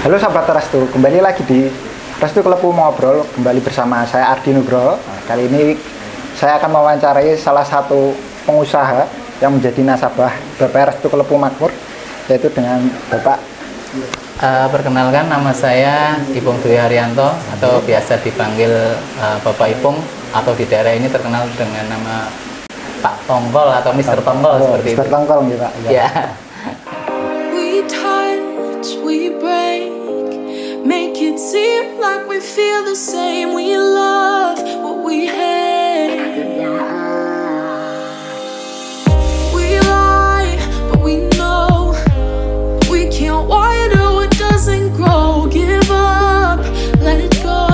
Halo sahabat Restu, kembali lagi di Restu Klepu Ngobrol, kembali bersama saya Ardi Nugroho. Kali ini saya akan mewawancarai salah satu pengusaha yang menjadi nasabah BPR Restu Klepu Makmur, yaitu dengan Bapak. Perkenalkan, nama saya Ipung Dwi Haryanto atau biasa dipanggil Bapak Ipung, atau di daerah ini terkenal dengan nama Pak Tongkol atau Mister Tongkol, seperti Mister itu. Tongkol gitu Pak. Ya. We touch, we break, make it seem like we feel the same. We love what we hate. We lie, but we know we can't water what doesn't grow. Give up, let it go.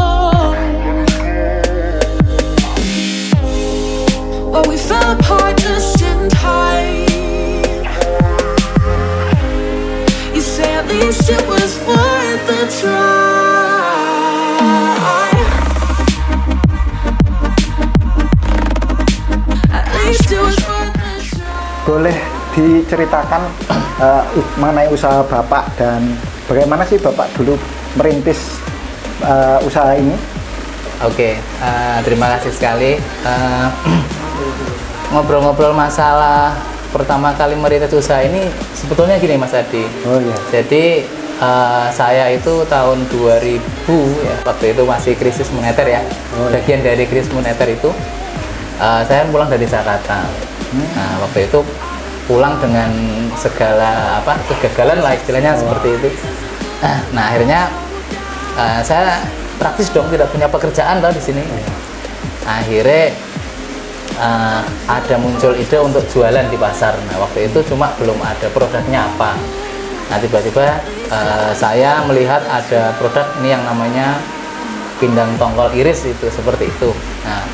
Well, we fell apart just in time. At least it was worth the try. At least it was worth the try. Boleh diceritakan mengenai usaha Bapak dan bagaimana sih Bapak dulu merintis usaha ini? Oke, terima kasih sekali. Ngobrol-ngobrol masalah pertama kali merintis usaha ini sebetulnya gini Mas Adi. Oh iya. Jadi saya itu tahun 2000 ya, waktu itu masih krisis moneter ya. Oh, iya. Bagian dari krisis moneter itu saya pulang dari Jakarta. Nah, waktu itu pulang dengan segala kegagalan lah istilahnya, seperti itu. Nah, akhirnya saya praktis dong, tidak punya pekerjaan di sini. Akhirnya ada muncul ide untuk jualan di pasar. Nah, waktu itu cuma belum ada produknya apa. Nah, tiba-tiba saya melihat ada produk ini yang namanya pindang tongkol iris, itu seperti itu. Nah,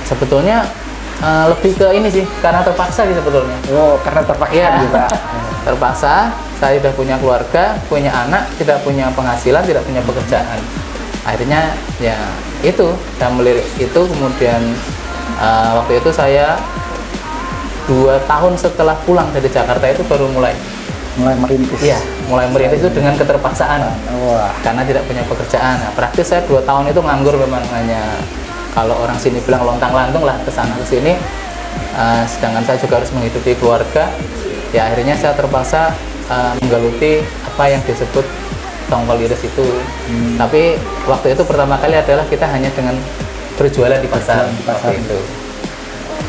sebetulnya lebih ke ini sih, karena terpaksa sih sebetulnya. Oh, karena terpaksa Ya, juga. terpaksa. Saya sudah punya keluarga, punya anak, tidak punya penghasilan, tidak punya pekerjaan. Akhirnya ya itu, saya melirik itu. Kemudian waktu itu saya 2 tahun setelah pulang dari Jakarta itu baru mulai merintis. Iya, mulai merintis itu dengan keterpaksaan. Wah. Karena tidak punya pekerjaan. Nah, praktis saya 2 tahun itu nganggur, memang hanya kalau orang sini bilang lontang-lantung lah, ke sana ke sini. Sedangkan saya juga harus menghidupi keluarga. Ya, akhirnya saya terpaksa menggeluti apa yang disebut tongkol iris itu. Tapi waktu itu pertama kali adalah kita hanya dengan berjualan di pasar. Seperti itu.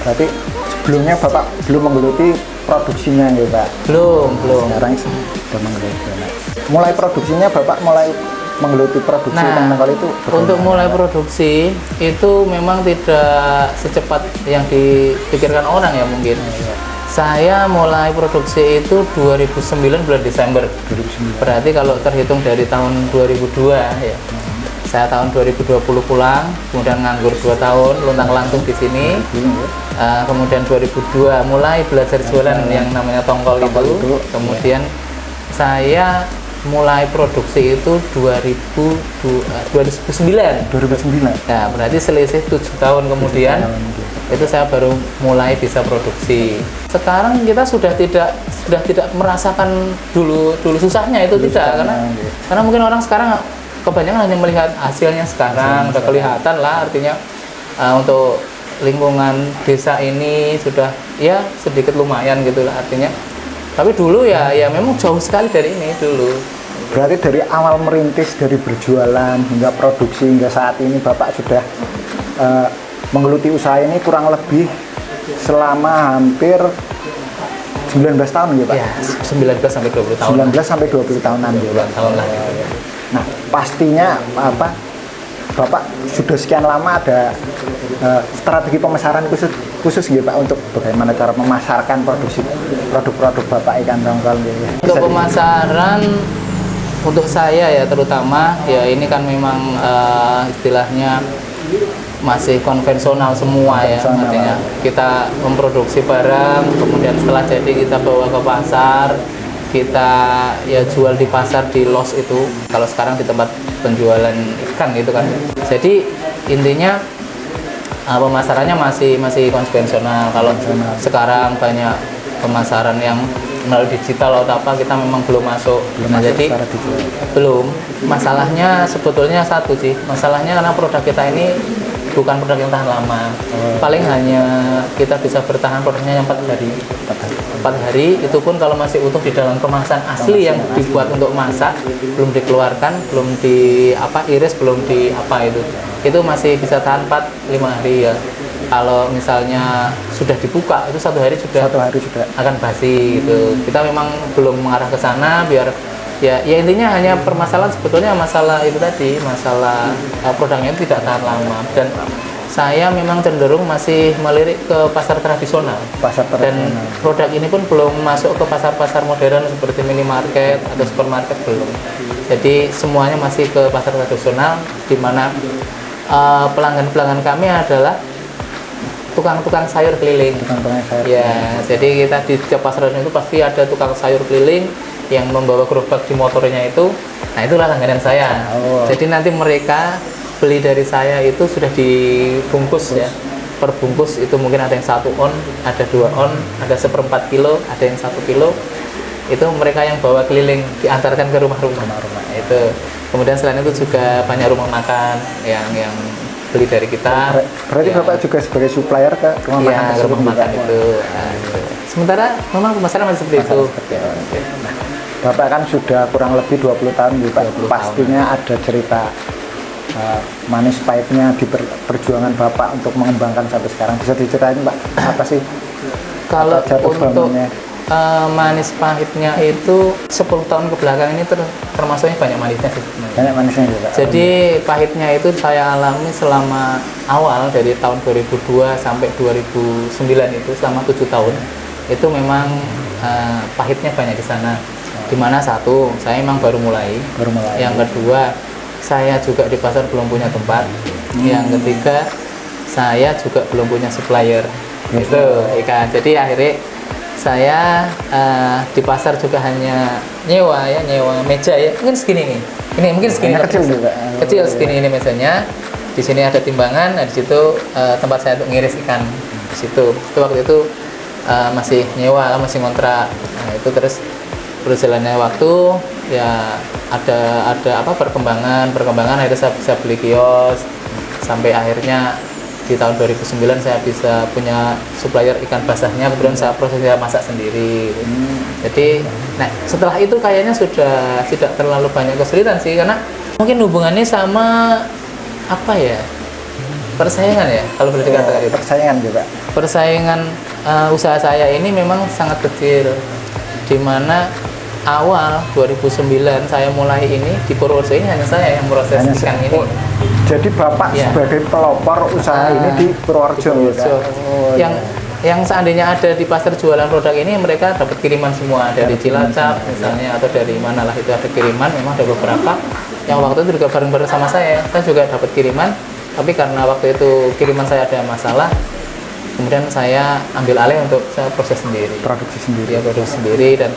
Berarti sebelumnya Bapak belum menggeluti produksinya ya Pak? Belum. Sekarang sudah menggeluti. Mulai produksinya Bapak mulai menggeluti produksi tongkol itu? Untuk mulai produksi itu memang tidak secepat yang dipikirkan orang ya mungkin. Saya mulai produksi itu 2009 bulan Desember. 2009. Berarti kalau terhitung dari tahun 2002 ya. Saya tahun 2020 pulang, kemudian nganggur 2 tahun, lontang-lantung di sini. Kemudian 2002 mulai belajar jualan yang namanya tongkol itu. Kemudian saya mulai produksi itu 2009. 2009. Nah, berarti selisih 7 tahun kemudian itu saya baru mulai bisa produksi. Sekarang kita sudah tidak merasakan dulu susahnya itu, tidak, karena mungkin orang sekarang kebanyakan hanya melihat hasilnya sekarang, udah kelihatan lah, artinya untuk lingkungan desa ini sudah ya sedikit lumayan gitu lah artinya. Tapi dulu ya memang jauh sekali dari ini dulu. Berarti dari awal merintis, dari berjualan hingga produksi hingga saat ini Bapak sudah menggeluti usaha ini kurang lebih selama hampir 19 tahun ya Pak? Ya, 19 sampai 20 tahun. 19 sampai 20 tahunan ya Pak? Tahun lah. Nah, pastinya Bapak sudah sekian lama ada strategi pemasaran khusus gitu Pak, untuk bagaimana cara memasarkan produk-produk Bapak ikan tongkol gitu. Untuk pemasaran, untuk saya ya terutama ya ini kan memang istilahnya masih konvensional semua ya, artinya kita memproduksi barang, kemudian setelah jadi kita bawa ke pasar, kita ya jual di pasar di los itu. Kalau sekarang di tempat penjualan ikan gitu kan. Jadi intinya pemasarannya masih konvensional. Kalau sekarang banyak pemasaran yang melalui digital atau apa kita memang belum masuk. Belum Nah, masuk jadi secara digital. belum. Masalahnya sebetulnya satu sih. Masalahnya karena produk kita ini bukan produk yang tahan lama. Paling hanya kita bisa bertahan produknya yang 4 hari. 4 hari itu pun kalau masih utuh di dalam kemasan asli yang dibuat untuk masak, belum dikeluarkan, belum di apa iris, belum di apa itu masih bisa tahan 4-5 hari ya. Kalau misalnya sudah dibuka itu 1 hari sudah 1 hari sudah. akan basi gitu. Kita memang belum mengarah ke sana biar ya intinya hanya permasalahan sebetulnya masalah itu tadi, masalah produknya itu tidak tahan lama, dan saya memang cenderung masih melirik ke pasar tradisional. Pasar Dan tradisional. produk ini pun belum masuk ke pasar-pasar modern seperti minimarket atau supermarket, belum. Jadi semuanya masih ke pasar tradisional, di mana pelanggan-pelanggan kami adalah tukang-tukang sayur keliling. Tukang-tukang sayur. Ya, jadi kita di setiap pasar itu pasti ada tukang sayur keliling yang membawa gerobak di motornya itu. Nah, itulah langganan saya. Oh. Jadi nanti mereka beli dari saya itu sudah dibungkus ya. Per bungkus itu mungkin ada yang 1 on, ada 2 on, ada 1/4 kilo, ada yang 1 kilo. Itu mereka yang bawa keliling, diantarkan ke rumah-rumah. Itu. Kemudian selain itu juga banyak rumah makan yang beli dari kita. Berarti Ya. Bapak juga sebagai supplier ke rumah makan Iya, tersebut rumah juga? makan itu. Nah, gitu. Sementara memang pemasaran masih seperti itu. Seperti itu. Nah, Bapak kan sudah kurang lebih 20 tahun ya Pak. 20 Pastinya ada cerita manis pahitnya di perjuangan Bapak untuk mengembangkan sampai sekarang. Bisa diceritain Pak, apa sih Kalau jatuh untuk bangunnya? manis pahitnya itu 10 tahun ke belakang ini termasuknya banyak manisnya sih sebenarnya. Banyak manisnya juga. Jadi pahitnya itu saya alami selama awal dari tahun 2002 sampai 2009 itu selama 7 tahun. Itu memang pahitnya banyak di sana. Dimana satu, saya memang baru mulai. Yang kedua, saya juga di pasar belum punya tempat. Yang ketiga, saya juga belum punya supplier. Itu ikan. Jadi akhirnya saya di pasar juga hanya nyewa meja ya, mungkin segini nih. Ini mungkin segini. Kecil juga. Kecil segini ini mejanya. Di sini ada timbangan, nah di situ tempat saya untuk ngiris ikan. Di situ. Itu waktu itu masih nyewa, masih ngontrak. Nah, itu terus berjalannya waktu ya ada apa perkembangan akhirnya saya bisa beli kios sampai akhirnya di tahun 2009 saya bisa punya supplier ikan basahnya, kemudian saya prosesnya masak sendiri. Jadi nah setelah itu kayaknya sudah tidak terlalu banyak kesulitan sih, karena mungkin hubungannya sama apa ya, persaingan ya kalau boleh dikatakan itu. Persaingan juga. Persaingan usaha saya ini memang sangat kecil, di mana awal 2009 saya mulai ini di Purworejo ini hanya saya yang proses ikan ini. Jadi Bapak Ya. sebagai pelopor usaha ini di Purworejo ya, Kak? Oh, yang seandainya ada di pasar jualan produk ini mereka dapat kiriman semua dari Cilacap misalnya atau dari mana lah, itu ada kiriman. Memang ada beberapa yang waktu itu juga bareng-bareng sama saya juga dapat kiriman, tapi karena waktu itu kiriman saya ada masalah, kemudian saya ambil alih untuk saya proses sendiri, Produksi sendiri. ya produksi sendiri. Dan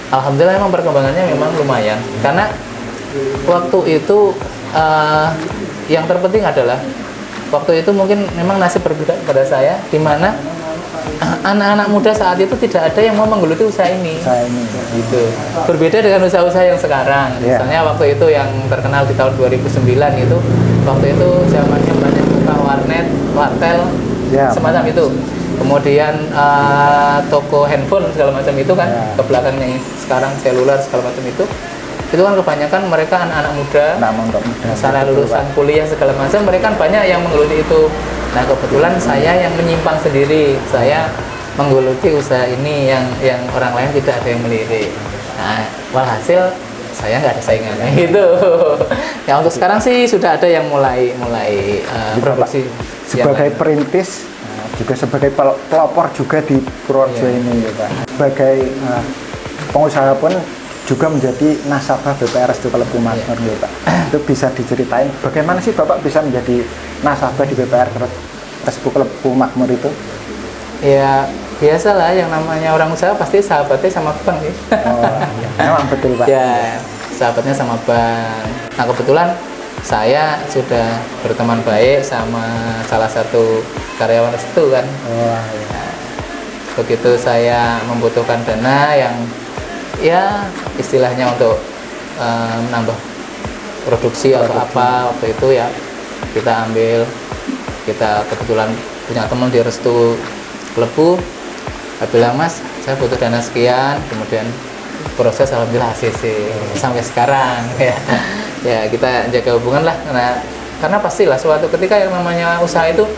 alhamdulillah memang perkembangannya memang lumayan, karena waktu itu yang terpenting adalah waktu itu mungkin memang nasib berbeda pada saya, di mana anak-anak muda saat itu tidak ada yang mau menggeluti usaha ini. Gitu. Berbeda dengan usaha-usaha yang sekarang. Yeah. Misalnya waktu itu yang terkenal di tahun 2009 itu, waktu itu zamannya banyak buka warnet, wartel, Yeah. semacam itu. Kemudian toko handphone segala macam itu kan, Yeah. ke belakangnya sekarang seluler segala macam itu kan kebanyakan mereka anak-anak muda. Misalnya lulusan kuliah segala macam, mereka kan banyak yang menggeluti itu. Nah kebetulan saya yang menyimpang sendiri, saya menggeluti usaha ini yang orang lain tidak ada yang melirik. Nah walhasil saya nggak ada saingannya gitu. Ya untuk sekarang sih sudah ada yang mulai produksi. Sebagai perintis, juga sebagai pelopor juga di Purworejo ini ya Pak. Sebagai pengusaha pun juga menjadi nasabah BPRS Kelebu Makmur ya Pak. Itu bisa diceritain bagaimana sih Bapak bisa menjadi nasabah di BPRS Kelebu Makmur itu? Ya biasalah, yang namanya orang usaha pasti sahabatnya sama bank sih. Oh, memang betul Pak. Ya sahabatnya sama bank. Nah kebetulan saya sudah berteman baik sama salah satu karyawan restu kan. Oh, iya. begitu saya membutuhkan dana yang ya istilahnya untuk menambah produksi atau apa waktu itu ya kita ambil. Kita kebetulan punya teman di Restu Klepu, saya bilang Mas saya butuh dana sekian, kemudian proses alhamdulillah ACC sampai sekarang ya. Ya kita jaga hubungan lah karena pastilah suatu ketika yang namanya usaha itu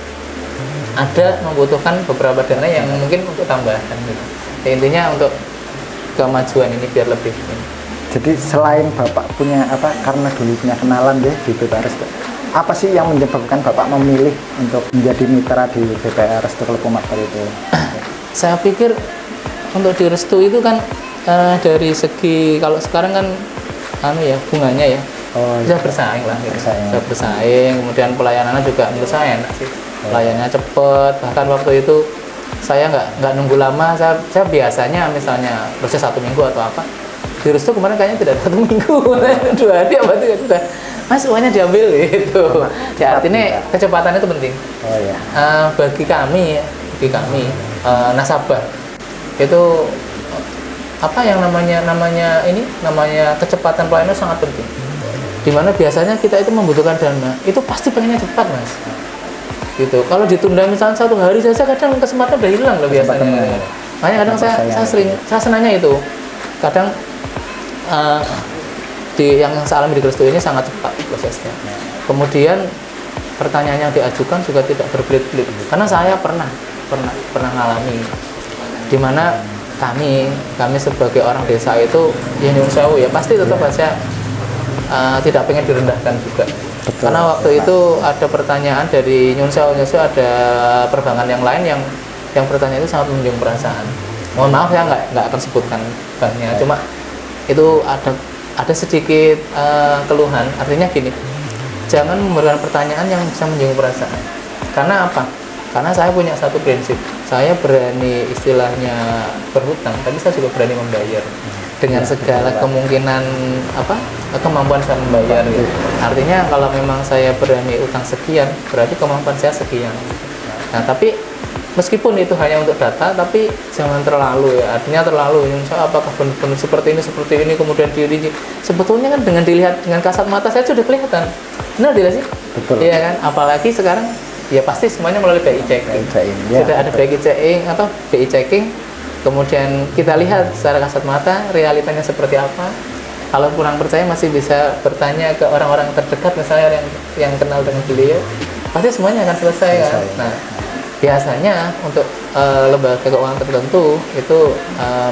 ada membutuhkan beberapa dana yang mungkin untuk tambahan gitu. Ya, intinya untuk kemajuan ini biar lebih. Jadi selain Bapak punya apa, karena dulu punya kenalan deh di BP Restu, apa sih yang menyebabkan Bapak memilih untuk menjadi mitra di BP Restu Klepu Makmur itu? Saya pikir untuk di Restu itu kan dari segi kalau sekarang kan bunganya ya bisa bersaing lah gitu. Bisa bersaing, kemudian pelayanannya juga menurut saya enak sih. Pelayanannya cepet, bahkan waktu itu saya nggak nunggu lama, saya biasanya misalnya proses 1 minggu atau apa. Di Restu kemarin kayaknya tidak ada 1 minggu, 2 hari apa itu sudah Mas uangnya diambil gitu. Ya artinya kecepatan itu penting. Oh ya. Bagi kami nasabah itu apa yang namanya kecepatan pelayanan sangat penting. Dimana biasanya kita itu membutuhkan dana, itu pasti pengennya cepat Mas. Gitu. Kalau ditunda misalnya 1 hari saja kadang kesempatan udah hilang loh biasanya. Makanya kadang saya senangnya itu. Kadang yang saya alami di Restu ini sangat cepat prosesnya. Kemudian pertanyaan yang diajukan juga tidak berbelit-belit. Karena saya pernah ngalami di mana kami sebagai orang desa itu ya nyuwun sewu ya pasti tetap aja tidak pengen direndahkan juga. Betul. Karena waktu itu ada pertanyaan dari nyuwun sewu ada perbankan yang lain yang pertanyaan itu sangat menyinggung perasaan. Mohon maaf ya nggak akan sebutkan banknya, cuma itu ada sedikit keluhan. Artinya gini, jangan memberikan pertanyaan yang bisa menyinggung perasaan. Karena apa? Karena saya punya satu prinsip, saya berani istilahnya berhutang, tapi saya juga berani membayar dengan segala kemungkinan kemampuan saya membayar gitu. Artinya kalau memang saya berani utang sekian, berarti kemampuan saya sekian. Nah tapi meskipun itu hanya untuk data, tapi jangan terlalu ya. Artinya terlalu, misalnya apakah benar-benar seperti ini, kemudian diuji. Sebetulnya kan dengan dilihat dengan kasat mata saya sudah kelihatan. Benar tidak sih? Betul. Iya kan? Apalagi sekarang ya pasti semuanya melalui BI checking. Sudah ada BI checking atau BI checking. Kemudian kita lihat secara kasat mata realitanya seperti apa. Kalau kurang percaya masih bisa bertanya ke orang-orang terdekat misalnya yang kenal dengan beliau. Pasti semuanya akan selesai kan. Nah, biasanya untuk lembaga keuangan tertentu itu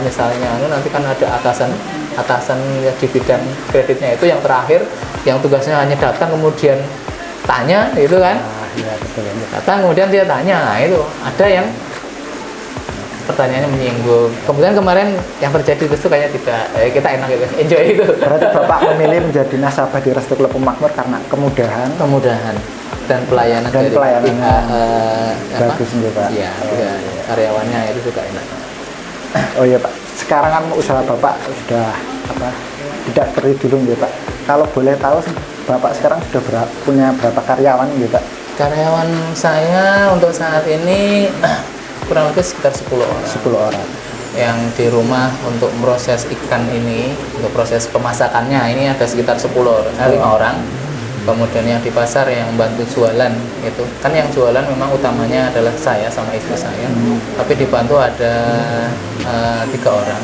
misalnya nanti kan ada atasan ya, di bidang kreditnya itu yang terakhir yang tugasnya hanya datang kemudian tanya itu kan. Ya, betul. Datang kemudian dia tanya, nah itu ada yang pertanyaannya menyinggung. Kemudian kemarin yang terjadi itu kayaknya tidak, kita enak gitu, enjoy itu. Berarti Bapak memilih menjadi nasabah di Restu Klepu Makmur karena kemudahan dan pelayanan dari pihak bagus nih Pak. Iya, karyawannya itu juga enak. Oh iya Pak, sekarang kan usaha Bapak sudah tidak terhitung ya Pak. Kalau boleh tahu Bapak sekarang sudah punya berapa karyawan ya Pak? Karyawan saya untuk saat ini kurang lebih sekitar 10 orang. 10 orang. Yang di rumah untuk proses ikan ini, untuk proses pemasakannya ini ada sekitar 5 orang. Kemudian yang di pasar yang bantu jualan itu kan yang jualan memang utamanya adalah saya sama istri saya. Tapi dibantu ada 3 orang.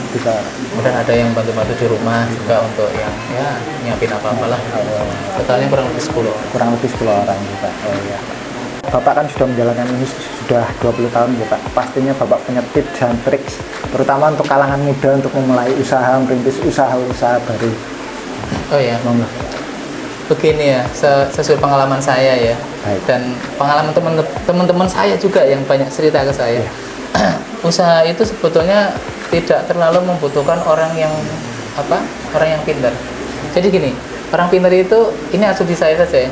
Kemudian ada yang bantu-bantu di rumah juga untuk yang ya nyiapin apa-apalah. Totalnya kurang lebih 10 orang. Kurang lebih 10 orang juga. Oh iya. Bapak kan sudah menjalankan ini sudah 20 tahun ya Pak. Pastinya Bapak punya tips dan trik terutama untuk kalangan muda untuk memulai usaha, merintis usaha baru. Oh iya. Begini ya, sesuai pengalaman saya ya. Baik. Dan pengalaman teman-teman saya juga yang banyak cerita ke saya. Usaha itu sebetulnya tidak terlalu membutuhkan orang yang pintar. Jadi gini, orang pintar itu ini asumsi saya saja ya.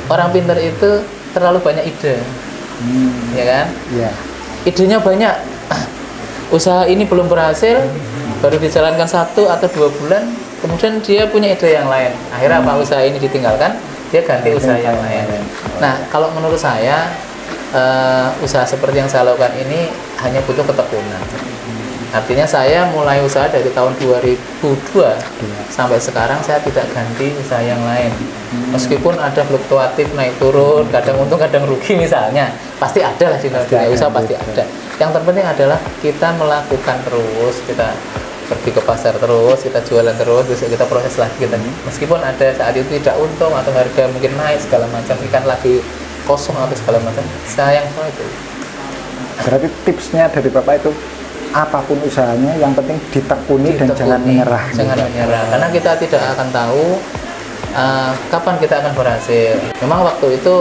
Orang pintar itu terlalu banyak ide, ya kan? Iya. Idenya banyak. Usaha ini belum berhasil, baru dijalankan 1 atau 2 bulan, kemudian dia punya ide yang lain. Akhirnya apa? Usaha ini ditinggalkan, dia ganti usaha yang lain. Nah, kalau menurut saya usaha seperti yang saya lakukan ini hanya butuh ketekunan. Artinya saya mulai usaha dari tahun 2002 sampai sekarang saya tidak ganti usaha yang lain. Meskipun ada fluktuatif naik turun, kadang untung kadang rugi misalnya, pasti ada lah di dunia usaha, pasti ada. Yang terpenting adalah kita melakukan terus, kita pergi ke pasar terus, kita jualan terus, besok kita proses lagi kita. Meskipun ada saat itu tidak untung atau harga mungkin naik segala macam, ikan lagi kosong atau segala macam, sayang semua itu. Berarti tipsnya dari Bapak itu apapun usahanya yang penting ditekuni dan jangan menyerah. Jangan menyerah, karena kita tidak akan tahu kapan kita akan berhasil. Memang waktu itu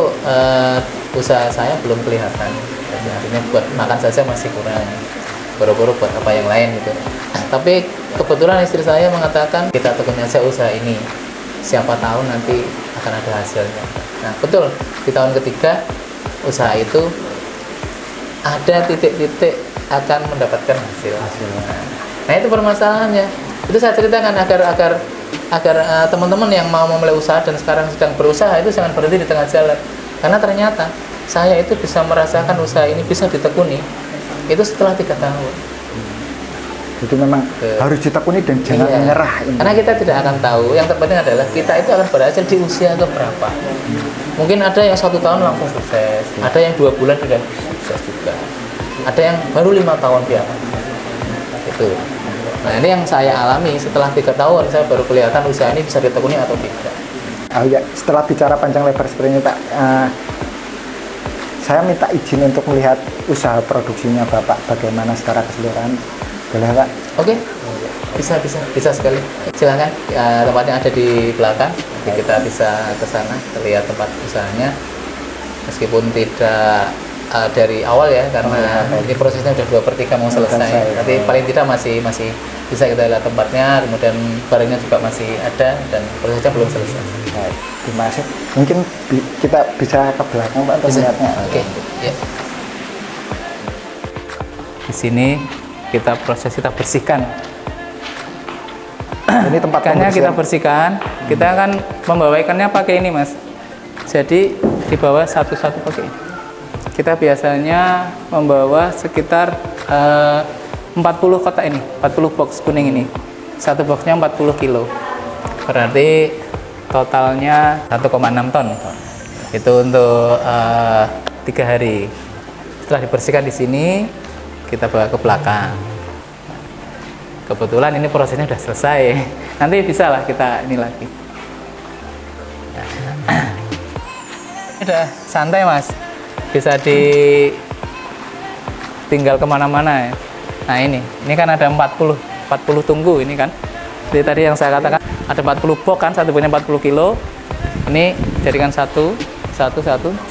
usaha saya belum kelihatan, jadi artinya buat makan saja masih kurang, boro-boro buat apa yang lain gitu. Tapi kebetulan istri saya mengatakan kita tekuni aja usaha ini, siapa tahu nanti akan ada hasilnya. Nah betul, di tahun ketiga usaha itu ada titik-titik akan mendapatkan hasil. Nah itu permasalahannya. Itu saya ceritakan agar teman-teman yang mau memulai usaha dan sekarang sedang berusaha itu jangan berhenti di tengah jalan. Karena ternyata saya itu bisa merasakan usaha ini bisa ditekuni itu setelah 3 tahun. Itu memang harus ditekuni dan jangan menyerah. Karena kita tidak akan tahu. Yang terpenting adalah kita itu akan berhasil di usia ke berapa. Mungkin ada yang 1 tahun langsung sukses, ada yang 2 bulan sudah sukses juga. Ada yang baru 5 tahun dia itu. Nah ini yang saya alami setelah 3 tahun saya baru kelihatan usaha ini bisa ditekuni atau tidak. Oh ya, setelah bicara panjang lebar seperti ini Pak, saya minta izin untuk melihat usaha produksinya Bapak bagaimana secara keseluruhan. Boleh Pak? Oke, bisa sekali. Silakan, tempatnya ada di belakang. Jadi kita bisa ke sana lihat tempat usahanya. Meskipun tidak dari awal ya, karena ini prosesnya udah 2/3 mau selesai. Tapi paling tidak masih bisa kita lihat tempatnya, kemudian barangnya juga masih ada dan prosesnya belum selesai. Baik, terima kasih. Mungkin kita bisa ke belakang Pak untuk melihatnya. Oke, ya. Di sini kita bersihkan. Ini tempat ikannya kita bersihkan. Kita akan membawa ikannya pakai ini Mas. Jadi dibawa satu-satu pakai ini. Kita biasanya membawa sekitar 40 kotak ini, 40 box kuning ini. Satu boxnya 40 kilo. Berarti totalnya 1,6 ton. Itu untuk 3 hari. Setelah dibersihkan di sini, kita bawa ke belakang. Kebetulan ini prosesnya sudah selesai. Nanti bisa lah kita ini lagi. Udah santai Mas. Bisa tinggal kemana-mana ya. Nah ini kan ada 40 tunggu ini kan. Jadi tadi yang saya katakan ada 40 box kan, satu punya 40 kilo. Ini jadikan satu.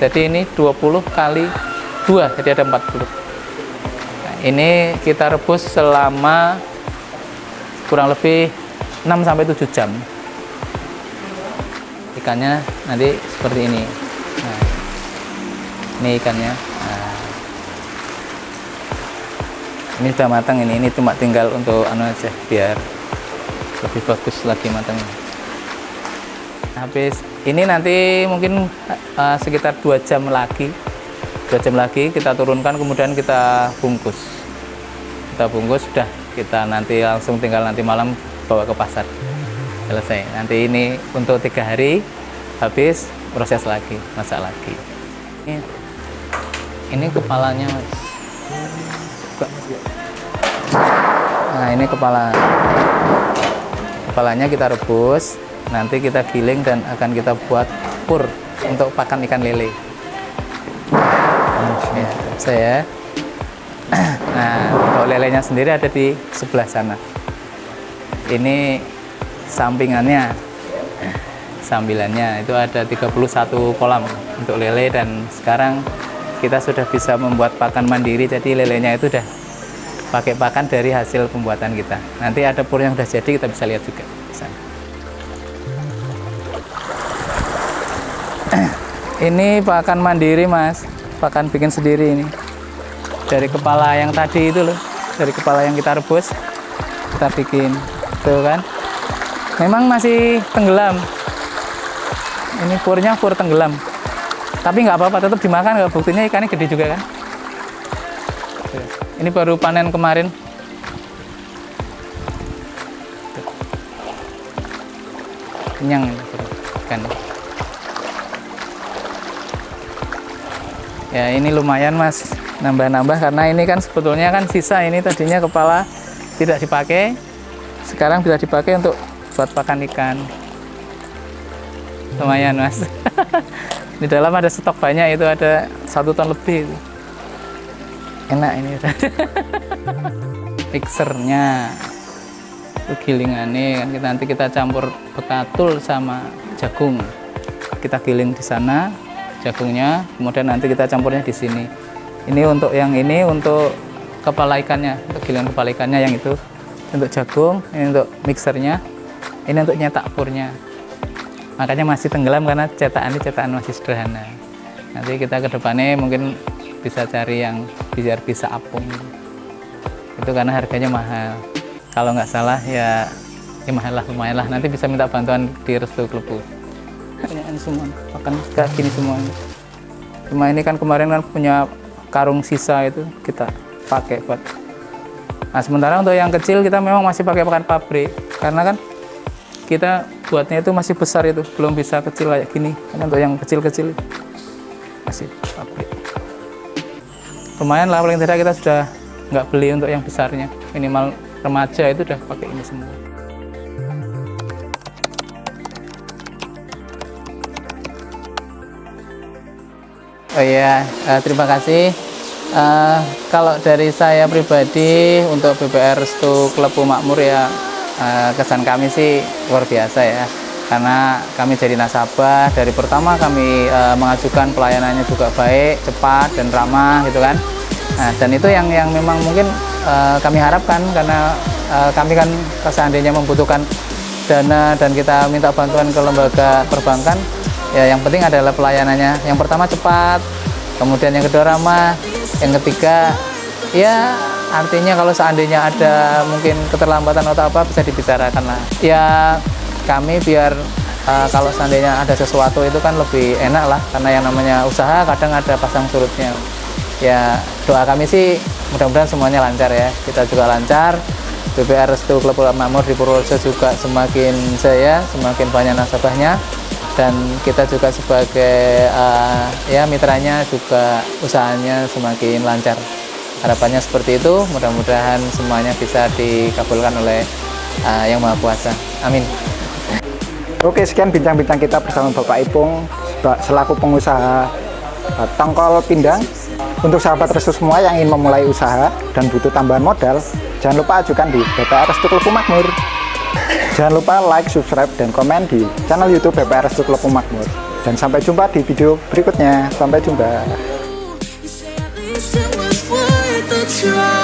Jadi ini 20 kali 2, jadi ada 40. Nah, ini kita rebus selama kurang lebih 6-7 jam. Ikannya nanti seperti ini. Nah, ini ikannya. Nah, ini sudah matang ini cuma tinggal untuk aja biar lebih bagus lagi matangnya. Habis ini nanti mungkin sekitar 2 jam lagi kita turunkan, kemudian kita bungkus. Sudah, kita nanti langsung tinggal nanti malam bawa ke pasar. Selesai. Nanti ini untuk 3 hari habis, proses lagi, masak lagi. Ini kepalanya Mas. Nah ini kepalanya kita rebus, nanti kita giling dan akan kita buat pur untuk pakan ikan lele. Ya, saya. Nah untuk lelenya sendiri ada di sebelah sana. Ini sambilannya itu ada 31 kolam untuk lele, dan sekarang kita sudah bisa membuat pakan mandiri, jadi lelenya itu udah pakai pakan dari hasil pembuatan kita. Nanti ada pur yang udah jadi, kita bisa lihat juga di sana. Ini pakan mandiri Mas, pakan bikin sendiri ini. Dari kepala yang tadi itu loh, dari kepala yang kita rebus, kita bikin, tuh kan. Memang masih tenggelam. Ini purnya pur tenggelam. Tapi nggak apa-apa, tetap dimakan. Buktinya ikannya gede juga kan. Ini baru panen kemarin. Kenyang ini ikan. Ya ini lumayan Mas, nambah-nambah karena ini kan sebetulnya kan sisa ini tadinya kepala tidak dipakai, sekarang bisa dipakai untuk buat pakan ikan. Lumayan Mas. Di dalam ada stok banyak, itu ada 1 ton lebih. Enak ini. Mixernya, itu gilingannya kan nanti kita campur bekatul sama jagung. Kita giling di sana jagungnya, kemudian nanti kita campurnya di sini. Ini untuk yang ini untuk kepala ikannya, untuk gilingan kepala ikannya yang itu untuk jagung, ini untuk mixernya, ini untuk nyetak purnya. Makanya masih tenggelam karena cetakan masih sederhana. Nanti kita ke depannya mungkin bisa cari yang biar bisa apung. Itu karena harganya mahal. Kalau nggak salah ya mahal lah, lumayan lah. Nanti bisa minta bantuan di Restu Klepu. Kayaknya semua makan kayak gini semuanya. Cuma ini kan kemarin kan punya karung sisa itu kita pakai buat. Nah sementara untuk yang kecil kita memang masih pakai pakan pabrik karena kan kita buatnya itu masih besar, itu belum bisa kecil kayak gini. Karena untuk yang kecil-kecil masih pabrik. Lumayan lah, paling tidak kita sudah nggak beli untuk yang besarnya. Minimal remaja itu udah pakai ini semua. Oh iya, terima kasih. Kalau dari saya pribadi untuk BPR Restu Klepu Makmur ya, kesan kami sih luar biasa ya, karena kami jadi nasabah dari pertama kami mengajukan pelayanannya juga baik, cepat dan ramah gitu kan. Nah, dan itu yang memang mungkin kami harapkan karena kami kan seandainya membutuhkan dana dan kita minta bantuan ke lembaga perbankan, ya yang penting adalah pelayanannya. Yang pertama cepat, kemudian yang kedua ramah, yang ketiga ya artinya kalau seandainya ada mungkin keterlambatan atau apa bisa dibicarakan lah. Ya kami biar kalau seandainya ada sesuatu itu kan lebih enak lah, karena yang namanya usaha kadang ada pasang surutnya. Ya doa kami sih mudah-mudahan semuanya lancar ya, kita juga lancar. BPR Restu Klepu Makmur di Purworejo juga semakin jaya, semakin banyak nasabahnya, dan kita juga sebagai ya mitranya juga usahanya semakin lancar. Harapannya seperti itu, mudah-mudahan semuanya bisa dikabulkan oleh Yang Maha Kuasa. Amin. Oke, sekian bincang-bincang kita bersama Bapak Ipung selaku pengusaha tongkol pindang. Untuk sahabat Restu semua yang ingin memulai usaha dan butuh tambahan modal, jangan lupa ajukan di BPR Restu Klepu Makmur. Jangan lupa like, subscribe, dan komen di channel YouTube BPR Restu Klepu Makmur. Dan sampai jumpa di video berikutnya. Sampai jumpa. Try.